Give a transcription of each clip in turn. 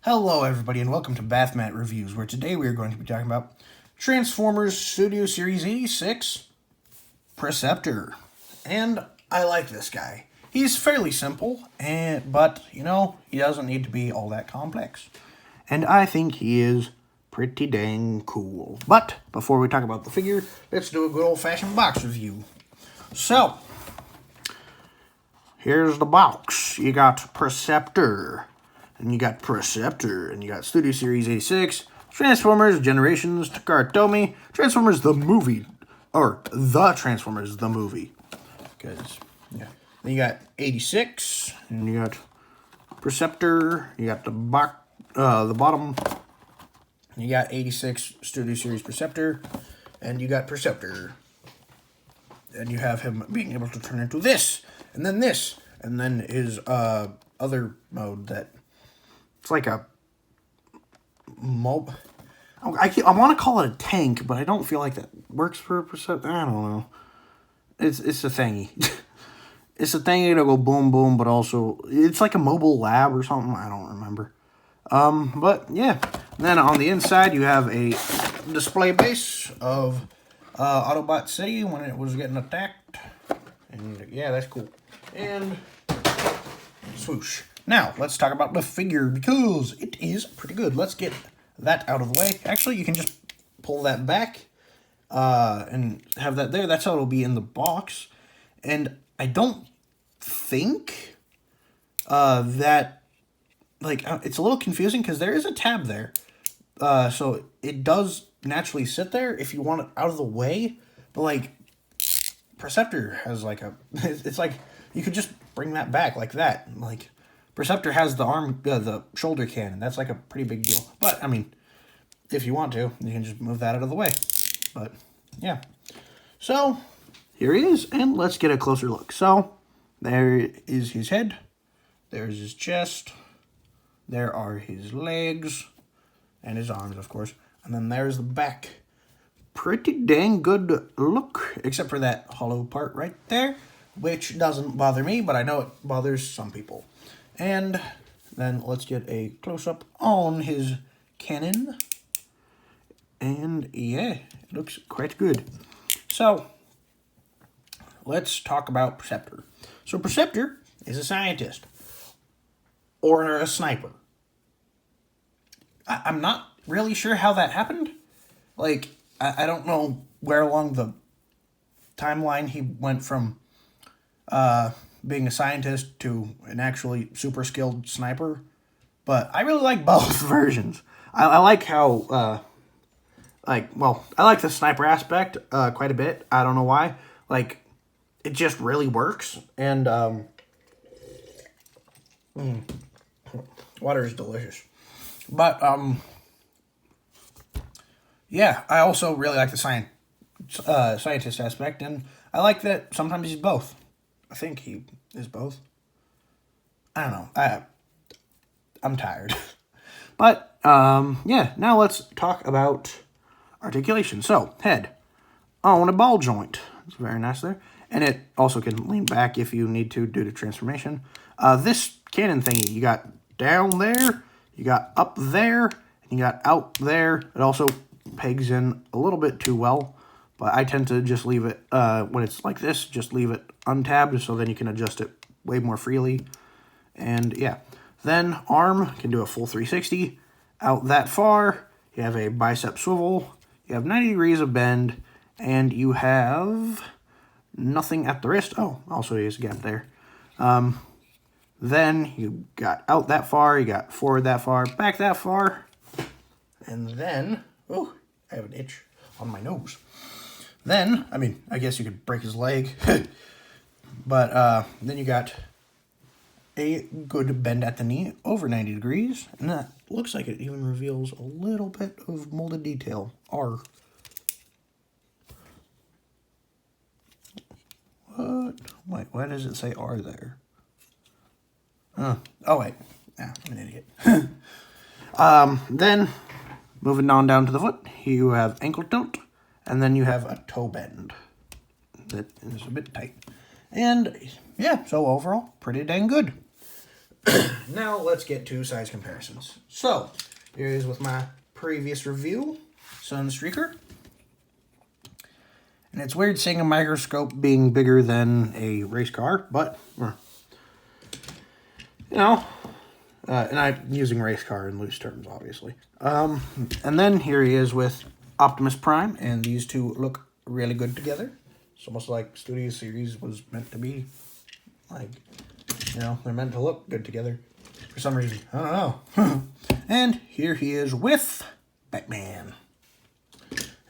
Hello everybody and welcome to Bathmat Reviews, where today we are going to be talking about Transformers Studio Series 86 Perceptor. And I like this guy. He's fairly simple, but he doesn't need to be all that complex. And I think he is pretty dang cool. But before we talk about the figure, let's do a good old-fashioned box review. So, here's the box. You got Perceptor. And you got Perceptor, and you got Studio Series 86, Transformers, Generations, Takara, Transformers the Movie, or The Transformers the Movie. Because, yeah. Then you got 86, and you got Perceptor, you got the bottom, you got 86 Studio Series Perceptor, and you got Perceptor. And you have him being able to turn into this, and then his other mode that... It's like a mob. I want to call it a tank, but I don't feel like that works for a Perceptor. I don't know. It's a thingy. It's a thingy that'll go boom boom, but also it's like a mobile lab or something. I don't remember. But yeah. And then on the inside you have a display base of Autobot City when it was getting attacked. And yeah, that's cool. And swoosh. Now, let's talk about the figure, because it is pretty good. Let's get that out of the way. Actually, you can just pull that back and have that there. That's how it'll be in the box. And I don't think that, it's a little confusing, because there is a tab there. So it does naturally sit there if you want it out of the way. But, Perceptor has, it's like, you could just bring that back like that. Perceptor has the shoulder cannon. That's like a pretty big deal. But, I mean, if you want to, you can just move that out of the way. But, yeah. So, here he is, and let's get a closer look. So, there is his head. There's his chest. There are his legs. And his arms, of course. And then there's the back. Pretty dang good look, except for that hollow part right there, which doesn't bother me, but I know it bothers some people. And then let's get a close-up on his cannon. And yeah, it looks quite good. So, let's talk about Perceptor. So Perceptor is a scientist. Or a sniper. I'm not really sure how that happened. I don't know where along the timeline he went from being a scientist to an actually super skilled sniper, but I really like both versions. I like how, I like the sniper aspect quite a bit. I don't know why. It just really works, and water is delicious. But yeah, I also really like the scientist aspect, and I like that sometimes he's both. I think he is both. I don't know. I'm tired. But, yeah, now let's talk about articulation. So, head. On a ball joint. It's very nice there. And it also can lean back if you need to due to transformation. This cannon thingy, you got down there, you got up there, and you got out there. It also pegs in a little bit too well. But I tend to just leave it, when it's like this, just leave it untabbed, so then you can adjust it way more freely. And yeah. Then arm can do a full 360. Out that far, you have a bicep swivel, you have 90 degrees of bend, and you have nothing at the wrist. Oh, also he has a gap there. Then you got out that far, you got forward that far, back that far. And then, oh, I have an itch on my nose. Then, I guess you could break his leg. But then you got a good bend at the knee, over 90 degrees. And that looks like it even reveals a little bit of molded detail. R. What? Wait, why does it say R there? Oh, wait. I'm an idiot. Then, moving on down to the foot, you have ankle tilt. And then you have a toe bend that is a bit tight. And, yeah, so overall, pretty dang good. Now let's get to size comparisons. So, here is with my previous review, Sunstreaker. And it's weird seeing a microscope being bigger than a race car, but, you know, and I'm using race car in loose terms, obviously. And then here he is with Optimus Prime, and these two look really good together. It's almost like Studio Series was meant to be, like, you know, they're meant to look good together for some reason. I don't know. And here he is with Batman.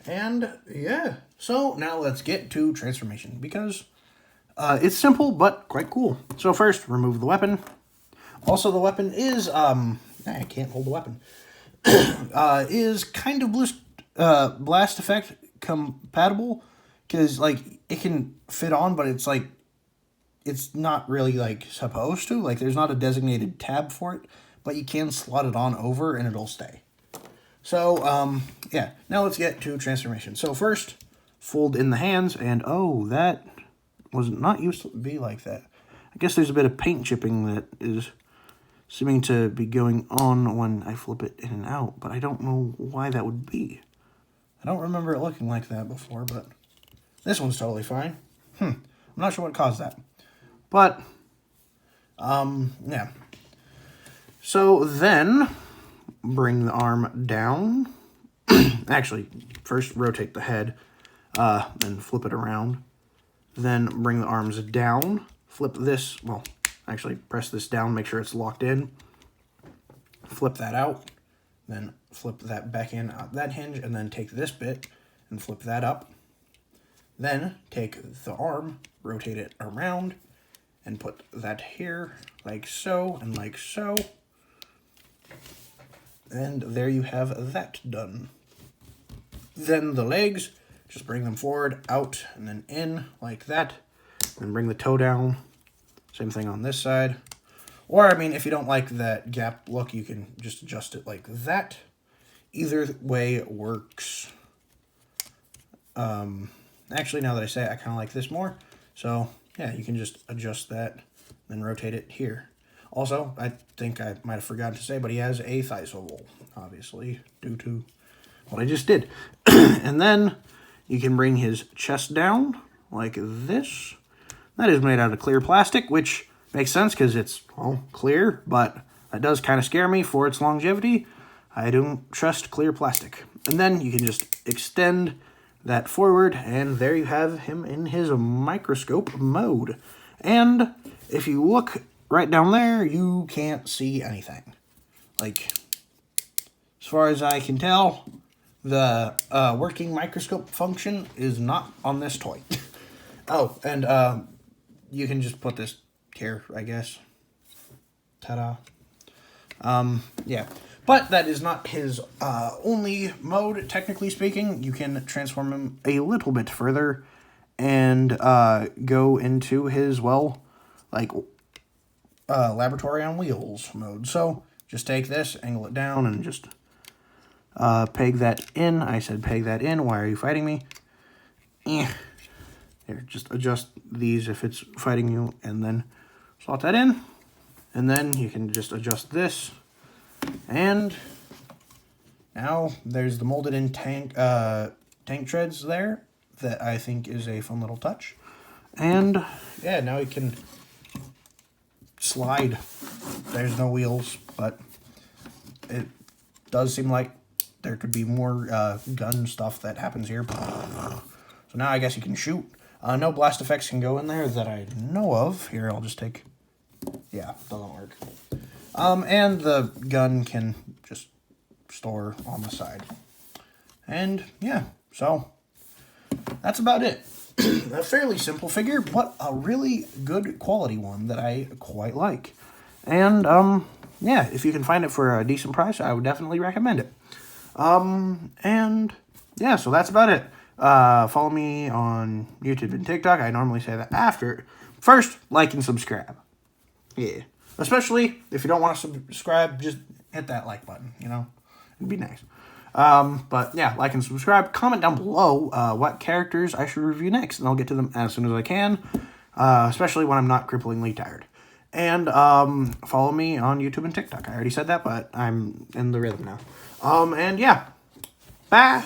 And, yeah. So, now let's get to transformation, because it's simple, but quite cool. So first, remove the weapon. Also, the weapon is, I can't hold the weapon, is kind of blast effect compatible, because, like, it can fit on, but it's, like, it's not really, like, supposed to. Like, there's not a designated tab for it, but you can slot it on over, and it'll stay. So, yeah, now let's get to transformation. So first, fold in the hands, and oh, that was not used to be like that. I guess there's a bit of paint chipping that is seeming to be going on when I flip it in and out, but I don't know why that would be. I don't remember it looking like that before, but this one's totally fine. I'm not sure what caused that. But, yeah. So then, bring the arm down. Actually, first rotate the head, then flip it around. Then bring the arms down. Flip this, well, actually press this down, make sure it's locked in. Flip that out. Then flip that back in out that hinge, and then take this bit and flip that up. Then take the arm, rotate it around, and put that here, like so, and like so. And there you have that done. Then the legs, just bring them forward, out, and then in, like that. And bring the toe down. Same thing on this side. Or, I mean, if you don't like that gap look, you can just adjust it like that. Either way works. Actually, now that I say it, I kind of like this more. So, yeah, you can just adjust that, then rotate it here. Also, I think I might have forgotten to say, but he has a thigh swivel, obviously, due to what I just did. And then you can bring his chest down like this. That is made out of clear plastic, which makes sense because it's, well, clear, but that does kind of scare me for its longevity. I don't trust clear plastic. And then you can just extend that forward, and there you have him in his microscope mode. And if you look right down there, you can't see anything. Like, as far as I can tell, the working microscope function is not on this toy. Oh, and you can just put this here, I guess. Ta-da. Yeah. But that is not his only mode, technically speaking. You can transform him a little bit further and go into his, well, like, laboratory on wheels mode. So just take this, angle it down, and just peg that in. I said peg that in. Why are you fighting me? Here, just adjust these if it's fighting you, and then slot that in. And then you can just adjust this. And now there's the molded in tank treads there that I think is a fun little touch. And yeah, now you can slide. There's no wheels, but it does seem like there could be more gun stuff that happens here. So now I guess you can shoot. No blast effects can go in there that I know of. Here, I'll just take... Yeah, doesn't work. And the gun can just store on the side. And, yeah, so that's about it. A fairly simple figure, but a really good quality one that I quite like. And, yeah, if you can find it for a decent price, I would definitely recommend it. And, yeah, so that's about it. Follow me on YouTube and TikTok. I normally say that after. First, like and subscribe. Yeah. Especially if you don't want to subscribe, just hit that like button, you know? It'd be nice. But yeah, like and subscribe. Comment down below what characters I should review next, and I'll get to them as soon as I can, especially when I'm not cripplingly tired. And follow me on YouTube and TikTok. I already said that, but I'm in the rhythm now. And yeah. Bye.